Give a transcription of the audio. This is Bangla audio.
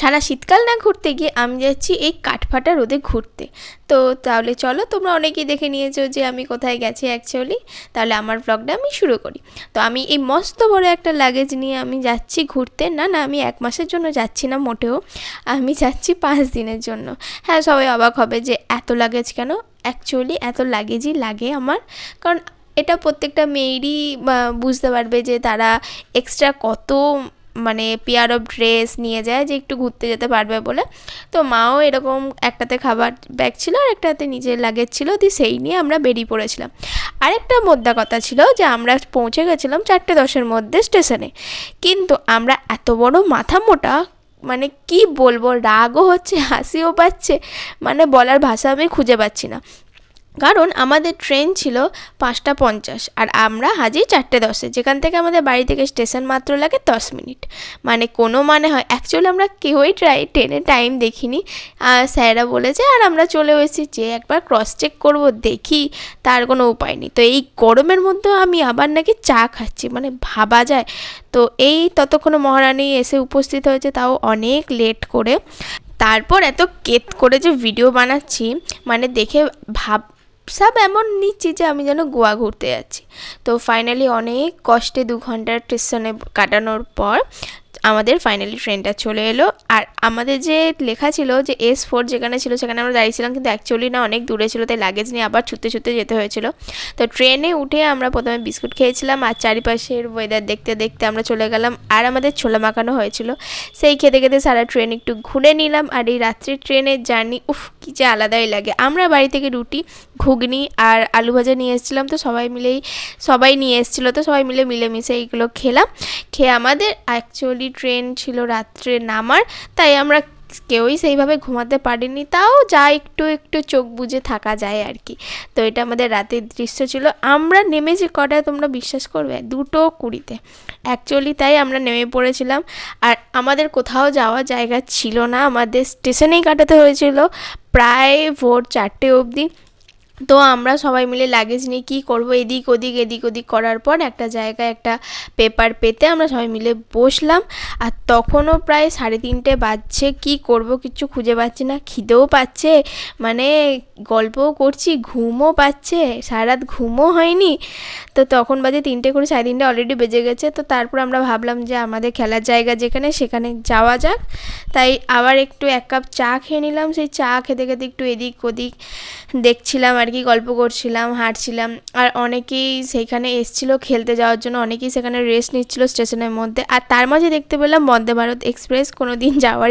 সারা শীতকাল না ঘুরতে গিয়ে আমি যাচ্ছি এই কাঠফাটা রোদে ঘুরতে। তো তাহলে চলো, তোমরা অনেকেই দেখে নিয়েছো যে আমি কোথায় গেছি অ্যাকচুয়ালি। তাহলে আমার ব্লগটা আমি শুরু করি। তো আমি এই মস্ত বড় একটা লাগেজ নিয়ে আমি যাচ্ছি ঘুরতে। না না, আমি 1 মাসের জন্য যাচ্ছি না মোটেও, আমি যাচ্ছি 5 দিনের জন্য। হ্যাঁ, সবাই অবাক হবে যে এত লাগেজ কেন। অ্যাকচুয়ালি এত লাগেজই লাগে আমার, কারণ এটা প্রত্যেকটা মেয়েরই বুঝতে পারবে যে তারা এক্সট্রা কত মানে পেয়ার অফ ড্রেস নিয়ে যায় যে একটু ঘুরতে যেতে পারবে বলে। তো মাও এরকম একটাতে খাবার ব্যাগ ছিল আর একটাতে নিজের লাগেজ ছিল, দিয়ে সেই নিয়ে আমরা বেরিয়ে পড়েছিলাম। আরেকটা মোদ্দা কথা ছিল যে আমরা পৌঁছে গেছিলাম 4:10-এর মধ্যে স্টেশনে, কিন্তু আমরা এত বড় মাথা মোটা, মানে কি বলবো, রাগও হচ্ছে হাসিও পাচ্ছে, মানে বলার ভাষা আমি খুঁজে পাচ্ছি না। কারণ আমাদের ট্রেন ছিল 5:50 আর আমরা হাজির 4:10-এ, যেখান থেকে আমাদের বাড়ি থেকে স্টেশন মাত্র লাগে 10 মিনিট। মানে কোনো মানে হয়, অ্যাকচুয়ালি আমরা কেউই ট্রেনের টাইম দেখিনি, স্যাররা বলেছে আর আমরা চলে এসেছি যে একবার ক্রস চেক করবো, দেখি, তার কোনো উপায় নেই। তো এই গরমের মধ্যেও আমি আবার নাকি চা খাচ্ছি, মানে ভাবা যায়। তো এই ততক্ষণে মহারানী এসে উপস্থিত হয়েছে, তাও অনেক লেট করে। তারপর এত কেত করে যে ভিডিও বানাচ্ছি, মানে দেখে সব এমন নিচ্ছি যে আমি যেন গোয়া ঘুরতে যাচ্ছি। তো ফাইনালি অনেক কষ্টে 2 ঘন্টার স্টেশনে কাটানোর পর আমাদের ফাইনালি ট্রেনটা চলে এলো। আর আমাদের যে লেখা ছিল যে S4 যেখানে ছিল সেখানে আমরা দাঁড়িয়েছিলাম, কিন্তু অ্যাকচুয়ালি না, অনেক দূরে ছিল, তাই লাগেজ নিয়ে আবার ছুটতে ছুটতে যেতে হয়েছিল। তো ট্রেনে উঠে আমরা প্রথমে বিস্কুট খেয়েছিলাম আর চারিপাশের ওয়েদার দেখতে দেখতে আমরা চলে গেলাম। আর আমাদের ছোলা মাখানো হয়েছিল, সেই খেতে খেতে সারা ট্রেন একটু ঘুরে নিলাম। আর এই রাত্রির ট্রেনের জার্নি কী যে আলাদাই লাগে। আমরা বাড়ি থেকে রুটি, ঘুগনি আর আলু ভাজা নিয়ে এসেছিলাম, তো সবাই নিয়ে এসেছিলো, তো সবাই মিলেমিশে এইগুলো খেলাম। খেয়ে আমাদের অ্যাকচুয়ালি ট্রেন ছিল রাত্রে নামার, তাই আমরা কেউই সেইভাবে ঘুমাতে পারিনি, তাও যা একটু একটু চোখ বুজে থাকা যায় আর কি। তো এটা আমাদের রাতের দৃশ্য ছিল। আমরা নেমেছি কটায় তোমরা বিশ্বাস করবে? 2:20-তে অ্যাকচুয়ালি। তাই আমরা নেমে পড়েছিলাম, আর আমাদের কোথাও যাওয়ার জায়গা ছিল না, আমাদের স্টেশনেই কাটাতে হয়েছিল প্রায় ভোর 4টে অবধি। তো আমরা সবাই মিলে লাগেজ নিয়ে কী করবো, এদিক ওদিক করার পর একটা জায়গায় একটা পেপার পেতে আমরা সবাই মিলে বসলাম। আর তখনও প্রায় 3:30 বাজছে, কী করব কিচ্ছু খুঁজে পাচ্ছি না, খিদেও পাচ্ছে, মানে গল্পও করছি, ঘুমও পাচ্ছে, সারা রাত ঘুমও হয়নি। তো তখন বাজে 3টে করে, 3:30 অলরেডি বেজে গেছে। তো তারপর আমরা ভাবলাম যে আমাদের খেলার জায়গা যেখানে, সেখানে যাওয়া যাক। তাই আবার একটু 1 কাপ চা খেয়ে নিলাম। সেই চা খেতে খেতে একটু এদিক ওদিক দেখছিলাম আর কি, গল্প করছিলাম, হাঁটছিলাম। আর অনেকেই সেইখানে এসেছিলো খেলতে যাওয়ার জন্য, অনেকেই সেখানে রেস্ট নিচ্ছিলো স্টেশনের মধ্যে। আর তার মাঝে দেখতে পেলাম বন্দে ভারত এক্সপ্রেস, কোনো দিন যাওয়ার